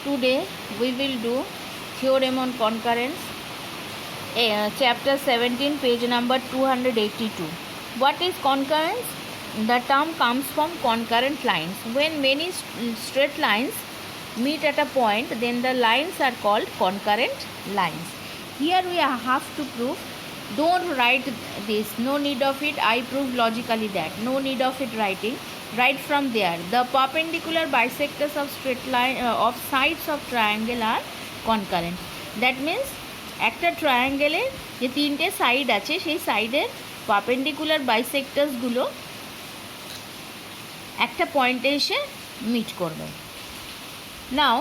Today we will do theorem on concurrence, chapter 17, page number 282. What is concurrence? The term comes from concurrent lines. When many straight lines meet at a point, then the lines are called concurrent lines. Here we have to prove. Don't write this, no need of it. I prove logically that, no need of it writing. Right from there, the perpendicular bisectors of straight line of sides of triangle are concurrent. That means একটা ট্রায়াঙ্গেলের যে তিনটে side আছে সেই সাইডের perpendicular বাইসেক্টরসগুলো একটা পয়েন্টে এসে meet করবে। নাও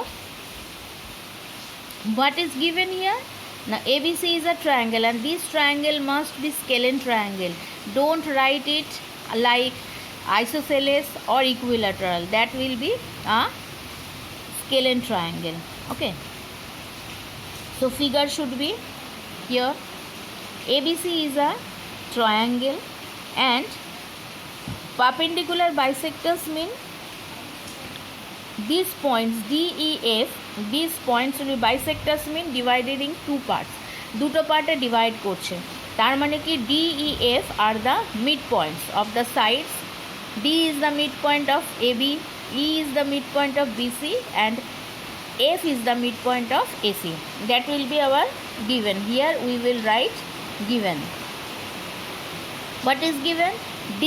what is given here? Now ABC is a triangle and this triangle must be scalene triangle. Don't write it like isosceles or equilateral. That will be a scalene triangle. Okay, so figure should be here. ABC is a triangle and perpendicular bisectors mean these points D, E, F. These points will be bisectors mean divided in two parts. দুটো পার্টে divide করছে, তার মানে কি D, E, F are the midpoints of the sides. D is the midpoint of AB, E is the midpoint of BC and F is the midpoint of AC. That will be our given. Here we will write given. What is given? D,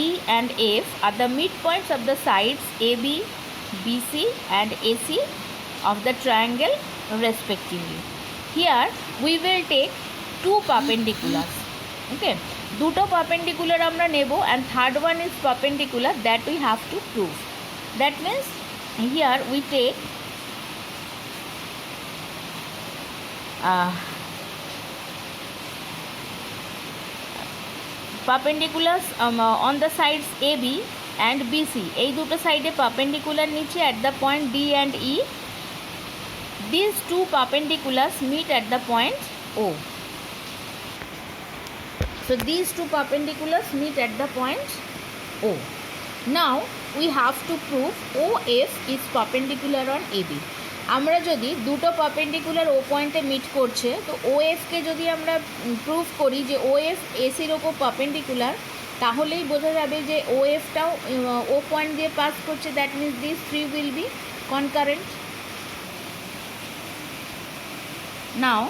E and F are the midpoints of the sides AB, BC and AC of the triangle respectively. Here we will take two perpendiculars. Okay, দুটো perpendicular আমরা নেব and third one is perpendicular, that we have to prove. That means here we take perpendiculars on the sides AB and BC. এই দুটো সাইডে perpendicular নিচে at the point D and E. These two perpendiculars meet at the point O. So these two perpendiculars meet at the point O. Now we have to prove OF is perpendicular on AB. আমরা যদি দুটো perpendicular ও পয়েন্টে meet করছে তো ওএফকে যদি আমরা prove করি যে ওএফ এসির ওপর পারপেন্ডিকুলার, তাহলেই বোঝা যাবে যে ওএফটাও ও পয়েন্ট দিয়ে পাস করছে। That means this three will be concurrent. Now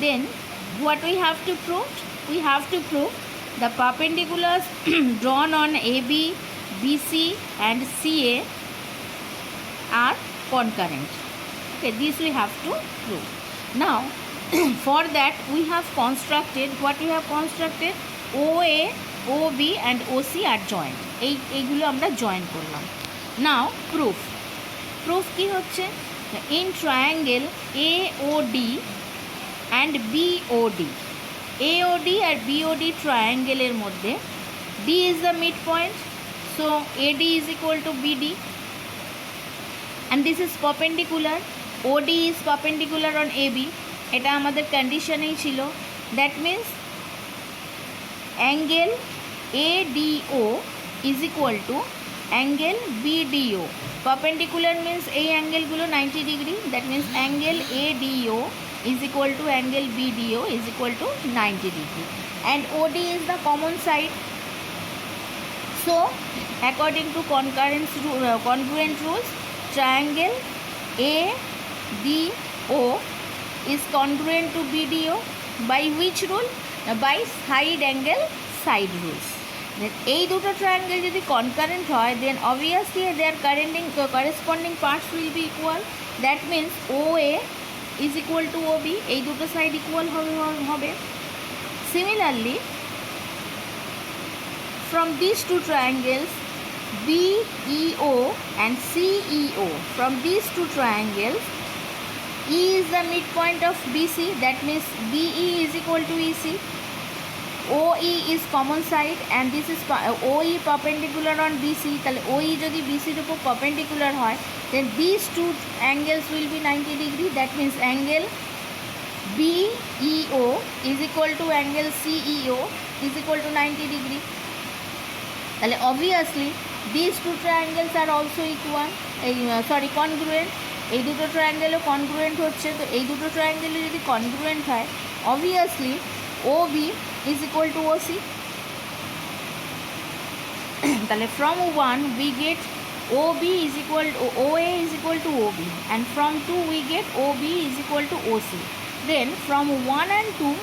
then what we have to prove? We have to prove the perpendiculars drawn on AB, BC and CA are concurrent. Okay, this we have to prove. Now for that we have constructed, what we have constructed, OA, OB and OC are joined. এইগুলো আমরা join করলাম। Now proof কি হচ্ছে? in triangle AOD and BOD, AOD R BOD ট্রায়াঙ্গেলের মধ্যে D is the midpoint, so AD is equal to BD and this is perpendicular. OD is perpendicular on AB. এটা আমাদের কন্ডিশনেই ছিল। That means angle ADO is equal to angle BDO. Perpendicular means এই অ্যাঙ্গেলগুলো 90 degree. That means angle ADO is equal to angle BDO is equal to 90 degree and OD is the common side. So according to congruent rules, triangle ADO is congruent to BDO by which rule? By side angle side rules. Then এই দুটো triangle যদি concurrent হয় then obviously their corresponding parts will be equal. That means OA is equal to OB. এই দুটো side equal হবে। Similarly from these two triangles BEO and CEO, from these two triangles E is the midpoint of BC. That means BE is equal to EC. OE is common side and this is OE perpendicular on BC. তাহলে OE যদি BC এর উপর perpendicular হয় then these two angles will be 90 degree. That means angle BEO is equal to angle CEO is equal to 90 degree. তাহলে obviously this two triangles are also equal, congruent. এই দুটো ট্রায়াঙ্গেলও congruent হচ্ছে। তো এই দুটো ট্রায়াঙ্গেলে যদি কনগ্রুয়েন্ট হয়, obviously O B is equal to O C. তাহলে from 1 we get OB is equal to OA is equal to OB, and from 2 we get OB is equal to OC. Then from 1 and 2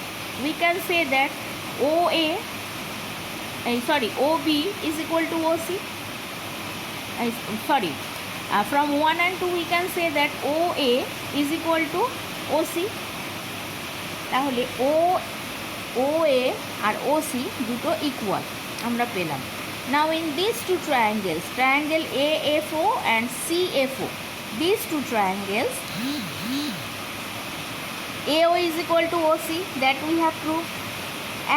we can say that OB is equal to OC. From 1 and 2 we can say that OA is equal to OC. তাহলে OA আর OC দুটো equal আমরা পেলাম। Now in these two triangles, triangle AFO and CFO, these two triangles, AO is equal to OC, that we have proved,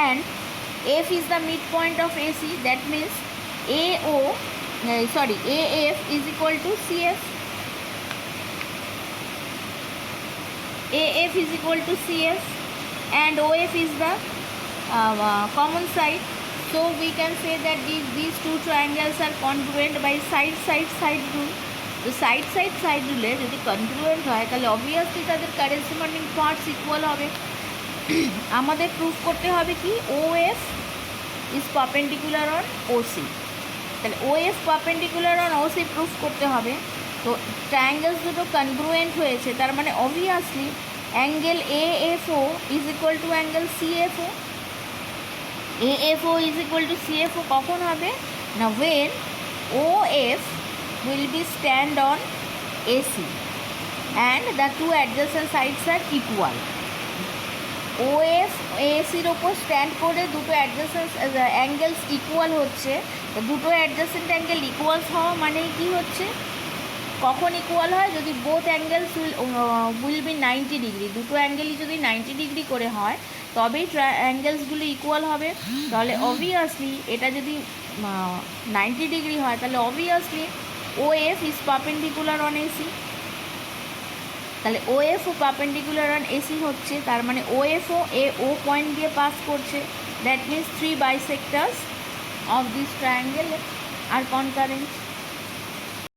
and F is the midpoint of AC, that means AF is equal to CF. AF is equal to CF, and OF is the common side. So we can say that these two triangles are congruent by side rule. তো side রুলে যদি congruent হয় তাহলে obviously তাদের corresponding parts equal হবে। আমাদের proof করতে হবে কি OF is perpendicular on OC। তাহলে OF perpendicular on OC proof করতে হবে। তো ট্রায়াঙ্গেলস দুটো কনগ্রুয়েন্ট হয়েছে, তার মানে obviously angle AFO is equal to angle CFO। AFO is equal to CFO কখন হবে না, when OF will be stand on AC and the two adjacent sides are equal. OF ACর ওপর স্ট্যান্ড করে দুটো অ্যাডজাসেন্ট অ্যাঙ্গেলস ইকুয়াল হচ্ছে। তো দুটো adjacent angle equals হওয়া মানে কি হচ্ছে, কখন ইকুয়াল হয়, যদি both angles will be 90 degree. দুটো অ্যাঙ্গেলই যদি 90 ডিগ্রি করে হয় তবেই অ্যাঙ্গেলসগুলো ইকুয়াল হবে। তাহলে অবভিয়াসলি এটা যদি 90 ডিগ্রি হয় তাহলে obviously OF is perpendicular on AC। তাহলে OF ও পারপেন্ডিকুলার অন AC হচ্ছে, তার মানে OF ও AO পয়েন্ট দিয়ে পাস করছে। That means 3 bisectors of this triangle are concurrent.